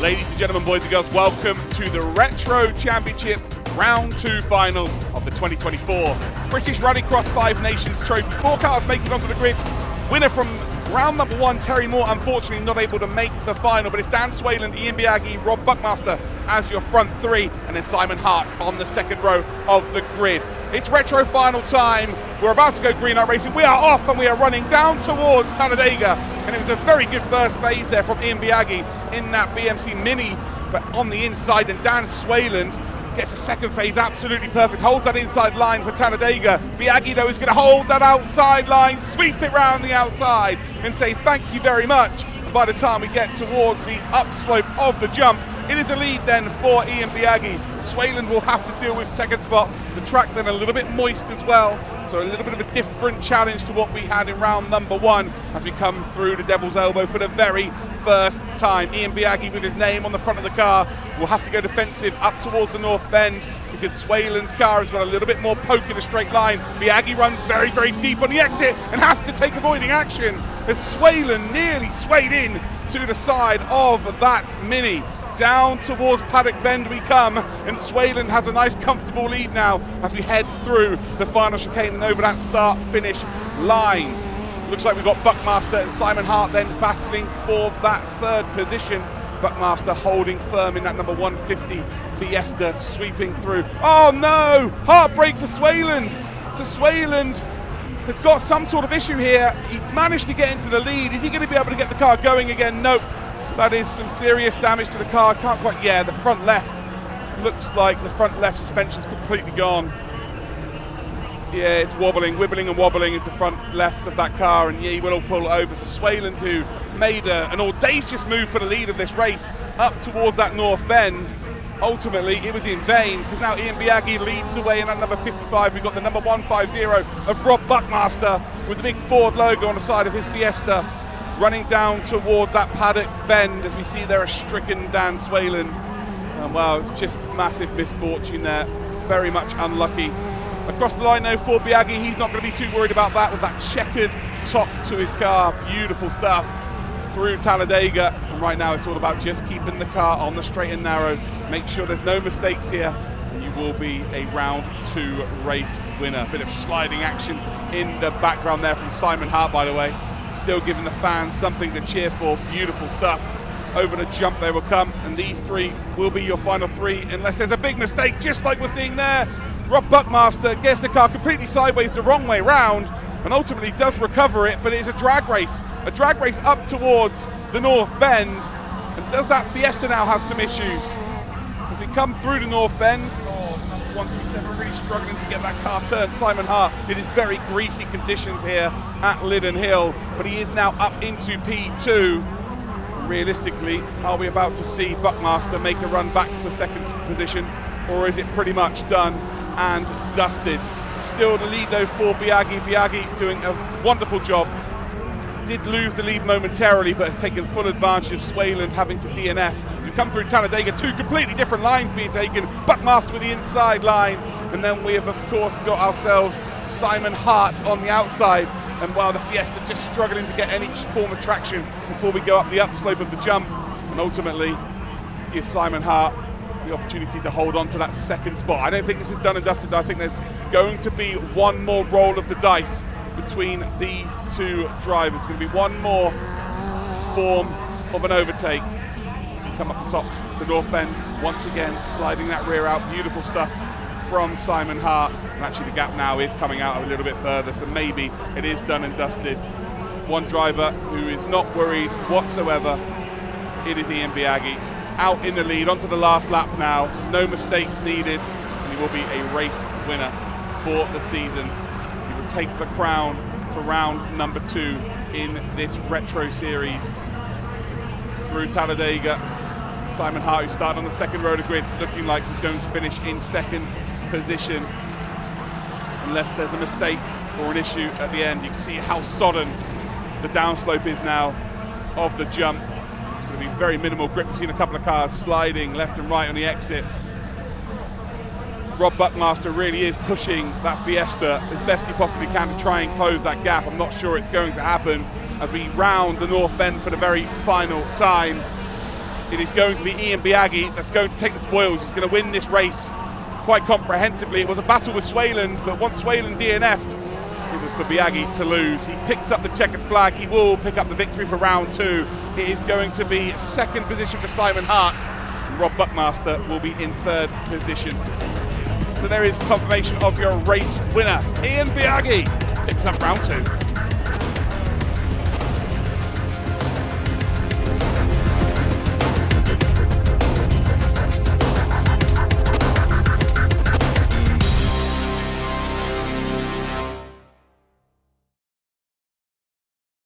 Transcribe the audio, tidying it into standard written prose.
Ladies and gentlemen, boys and girls, welcome to the Retro Championship Round 2 final of the 2024 British Rallycross Five Nations Trophy. 4 cars making it onto the grid. Winner from round number 1, Terry Moore, unfortunately not able to make the final, but it's Dan Swayland, Ian Biaggi, Rob Buckmaster as your front 3, and then Simon Hart on the second row of the grid. It's retro final time. We're about to go green light racing. We are off and we are running down towards Talladega. And it was a very good first phase there from Ian Biaggi in that BMC Mini. But on the inside, and Dan Swayland gets a second phase absolutely perfect. Holds that inside line for Talladega. Biaggi, though, is going to hold that outside line, sweep it round the outside and say thank you very much. And by the time we get towards the upslope of the jump, it is a lead then for Ian Biaggi. Swayland will have to deal with second spot. The track then a little bit moist as well, so a little bit of a different challenge to what we had in round number 1 as we come through the Devil's Elbow for the very first time. Ian Biaggi with his name on the front of the car will have to go defensive up towards the North Bend because Swayland's car has got a little bit more poke in a straight line. Biaggi runs very, very deep on the exit and has to take avoiding action as Swayland nearly swayed in to the side of that Mini. Down towards Paddock Bend we come, and Swayland has a nice comfortable lead now as we head through the final chicane and over that start-finish line. Looks like we've got Buckmaster and Simon Hart then battling for that third position. Buckmaster holding firm in that number 150 Fiesta, sweeping through. Oh no! Heartbreak for Swayland! So Swayland has got some sort of issue here. He managed to get into the lead. Is he going to be able to get the car going again? Nope. That is some serious damage to the car. Can't quite, yeah, the front left. Looks like the front left suspension's completely gone. Yeah, it's wobbling and wobbling is the front left of that car, and yeah, he will pull over. So Swayland, who made an audacious move for the lead of this race up towards that North Bend, ultimately it was in vain because now Ian Biaggi leads the way in that number 55. We've got the number 150 of Rob Buckmaster with the big Ford logo on the side of his Fiesta, running down towards that Paddock Bend as we see there a stricken Dan Swayland. Well, it's just massive misfortune there. Very much unlucky. Across the line though for Biaggi, he's not going to be too worried about that with that checkered top to his car. Beautiful stuff through Talladega. And right now it's all about just keeping the car on the straight and narrow. Make sure there's no mistakes here, and you will be a round 2 race winner. Bit of sliding action in the background there from Simon Hart, by the way. Still giving the fans something to cheer for. Beautiful stuff. Over the jump they will come, and these 3 will be your final 3 unless there's a big mistake, just like we're seeing there. Rob Buckmaster gets the car completely sideways the wrong way round and ultimately does recover it, but it's a drag race up towards the North Bend. And does that Fiesta now have some issues? As we come through the North Bend, the number 137 really struggling to get that car turned. Simon Hart, it is very greasy conditions here at Lydden Hill, but he is now up into P2. Realistically, are we about to see Buckmaster make a run back for second position, or is it pretty much done and dusted? Still the lead though for Biaggi. Biaggi doing a wonderful job. Did lose the lead momentarily, but has taken full advantage of Swayland having to DNF. As we come through Talladega, 2 completely different lines being taken. Buckmaster with the inside line, and then we have of course got ourselves Simon Hart on the outside. And while the Fiesta just struggling to get any form of traction before we go up the upslope of the jump, and ultimately give Simon Hart the opportunity to hold on to that second spot. I don't think this is done and dusted. I think there's going to be one more roll of the dice between these 2 drivers. It's going to be one more form of an overtake. We come up the top, the North Bend, once again sliding that rear out. Beautiful stuff from Simon Hart. And actually the gap now is coming out a little bit further, so maybe it is done and dusted. One driver who is not worried whatsoever, it is Ian Biaggi. Out in the lead, onto the last lap now. No mistakes needed, and he will be a race winner for the season. He will take the crown for round number 2 in this retro series. Through Talladega, Simon Hart, who started on the second row of the grid, looking like he's going to finish in second position. Unless there's a mistake or an issue at the end. You can see how sodden the downslope is now of the jump. It's going to be very minimal grip. We've seen a couple of cars sliding left and right on the exit. Rob Buckmaster really is pushing that Fiesta as best he possibly can to try and close that gap. I'm not sure it's going to happen as we round the North Bend for the very final time. it is going to be Ian Biaggi that's going to take the spoils. He's going to win this race quite comprehensively. It was a battle with Swayland, but once Swayland DNF'd, it was for Biaggi to lose. He picks up the checkered flag. He will pick up the victory for round 2. It is going to be second position for Simon Hart. And Rob Buckmaster will be in third position. So there is confirmation of your race winner. Ian Biaggi picks up round 2.